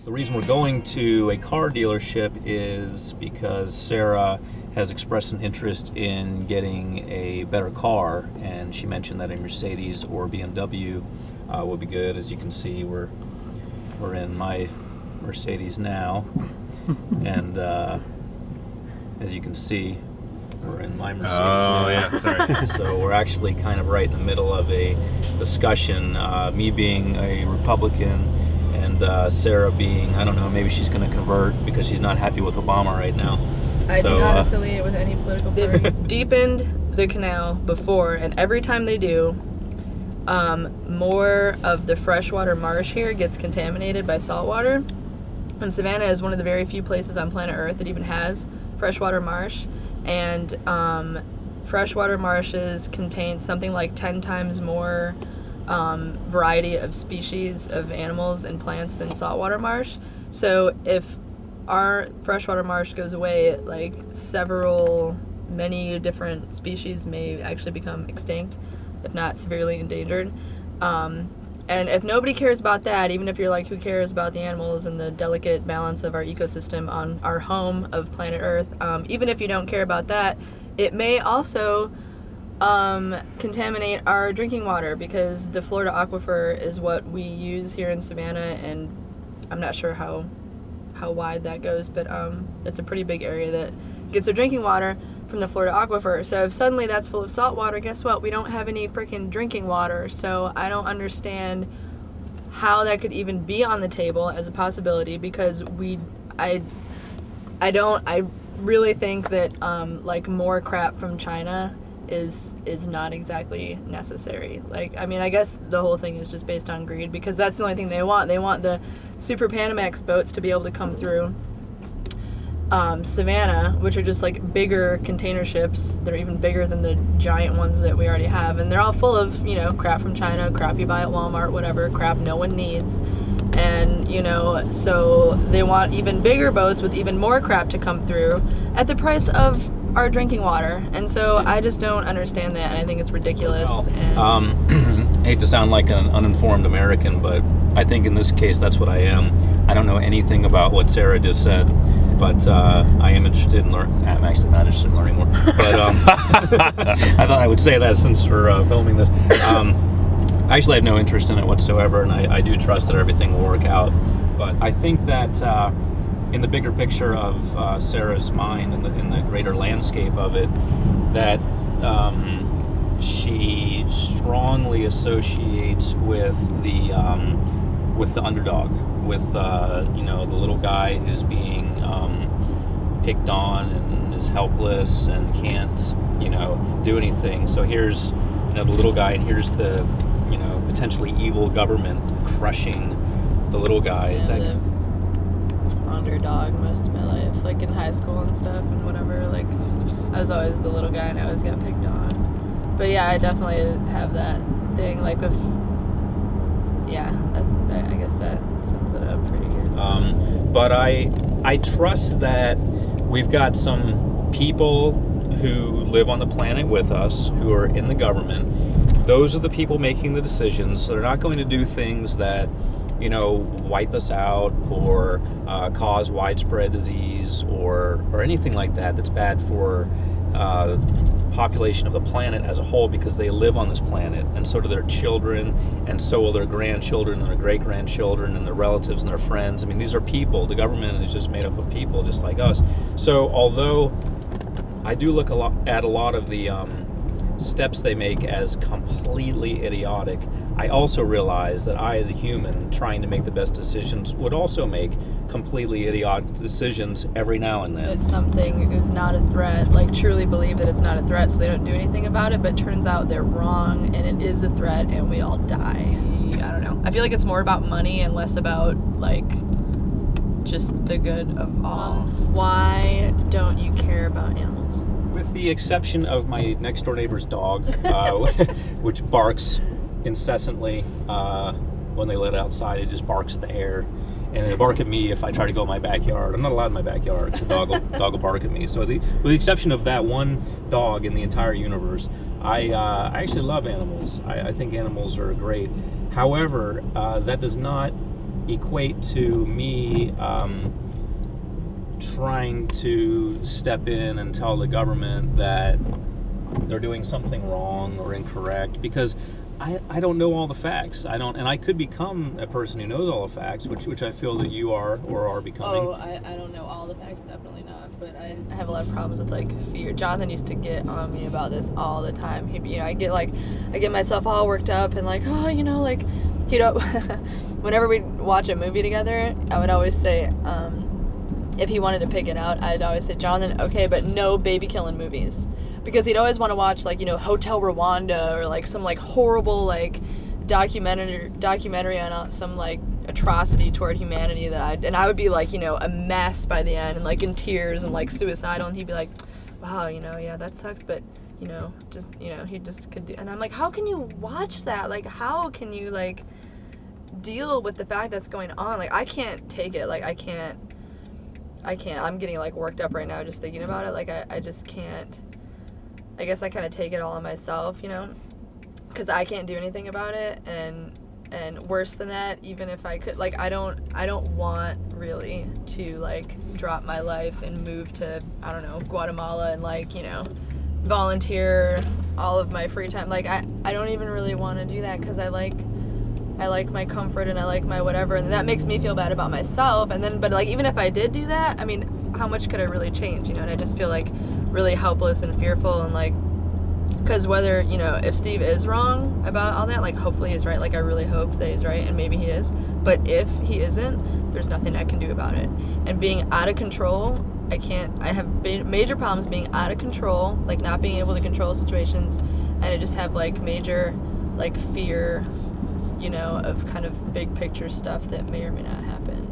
The reason we're going to a car dealership is because Sarah has expressed an interest in getting a better car, and she mentioned that a Mercedes or BMW would be good. As you can see, we're in my Mercedes now, and as you can see, we're in my Mercedes now. Yeah, sorry. So we're actually kind of right in the middle of a discussion, me being a Republican and Sarah being, I don't know, maybe she's going to convert because she's not happy with Obama right now. I do not affiliate with any political party. They've deepened the canal before, and every time they do, more of the freshwater marsh here gets contaminated by saltwater. And Savannah is one of the very few places on planet Earth that even has freshwater marsh. And freshwater marshes contain something like 10 times more variety of species of animals and plants than saltwater marsh. So if our freshwater marsh goes away, like many different species may actually become extinct, if not severely endangered. And if nobody cares about that, even if you're like, who cares about the animals and the delicate balance of our ecosystem on our home of planet Earth, even if you don't care about that, it may also contaminate our drinking water, because the Florida aquifer is what we use here in Savannah, and I'm not sure how wide that goes, but it's a pretty big area that gets their drinking water from the Florida aquifer. So if suddenly that's full of salt water, guess what? We don't have any freaking drinking water. So I don't understand how that could even be on the table as a possibility, because I really think that like more crap from China is not exactly necessary. Like, I mean, I guess the whole thing is just based on greed, because that's the only thing they want. They want the Super Panamax boats to be able to come through Savannah, which are just like bigger container ships. They're even bigger than the giant ones that we already have, and they're all full of, you know, crap from China, crap you buy at Walmart, whatever, crap no one needs. And, you know, so they want even bigger boats with even more crap to come through at the price of our drinking water. And so I just don't understand that, and I think it's ridiculous. Well, I hate to sound like an uninformed American, but I think in this case that's what I am. I don't know anything about what Sarah just said, but I am interested in learning. I'm actually not interested in learning more, but I thought I would say that since we're filming this. I actually have no interest in it whatsoever, and I do trust that everything will work out. But I think that in the bigger picture of Sarah's mind, in the greater landscape of it, that she strongly associates with the underdog, with you know, the little guy who's being picked on and is helpless and can't, you know, do anything. So here's, you know, the little guy, and here's the, you know, potentially evil government crushing the little guy. Is that underdog most of my life, like in high school and stuff and whatever? Like, I was always the little guy and I always got picked on. But yeah, I definitely have that thing, like with, yeah, I guess that sums it up pretty good. But I trust that we've got some people who live on the planet with us, who are in the government. Those are the people making the decisions, so they're not going to do things that, you know, wipe us out or cause widespread disease or anything like that that's bad for population of the planet as a whole, because they live on this planet, and so do their children, and so will their grandchildren and their great-grandchildren and their relatives and their friends. I mean, these are people. The government is just made up of people just like us. So although I do look at a lot of the steps they make as completely idiotic, I also realize that I, as a human trying to make the best decisions, would also make completely idiotic decisions every now and then. That something is not a threat, like truly believe that it's not a threat, so they don't do anything about it, but turns out they're wrong and it is a threat and we all die. I don't know. I feel like it's more about money and less about, like, just the good of all. Why don't you care about animals? With the exception of my next door neighbor's dog, which barks incessantly when they let it outside. It just barks at the air, and they bark at me if I try to go in my backyard. I'm not allowed in my backyard. The dog will bark at me. So with the exception of that one dog in the entire universe, I actually love animals. I think animals are great. However, that does not equate to me trying to step in and tell the government that they're doing something wrong or incorrect, because I don't know all the facts. And I could become a person who knows all the facts, which I feel that you are or are becoming. Oh, I don't know all the facts, definitely not. But I have a lot of problems with like fear. Jonathan used to get on me about this all the time. He'd be, I get myself all worked up and like, oh, like, whenever we'd watch a movie together, I would always say, if he wanted to pick it out, I'd always say, Jonathan, okay, but no baby killing movies. Because he'd always want to watch like, Hotel Rwanda or like some like horrible like documentary on some like atrocity toward humanity and I would be like, a mess by the end and like in tears and like suicidal, and he'd be like, wow, yeah, that sucks, but he just could do, and I'm like, how can you watch that? Like, how can you like deal with the fact that's going on? Like, I can't take it. Like, I can't, I'm getting like worked up right now just thinking about it. Like, I just can't. I guess I kind of take it all on myself, because I can't do anything about it, and worse than that, even if I could, like, I don't want really to like drop my life and move to, I don't know, Guatemala and like, volunteer all of my free time. Like, I don't even really want to do that, because I like my comfort and I like my whatever, and that makes me feel bad about myself. And then, but like, even if I did do that, I mean, how much could I really change, and I just feel like really helpless and fearful, and like, because whether, if Steve is wrong about all that, like, hopefully he's right, like, I really hope that he's right, and maybe he is, but if he isn't, there's nothing I can do about it. And being out of control, I have major problems being out of control, like not being able to control situations, and I just have like major like fear, of kind of big picture stuff that may or may not happen.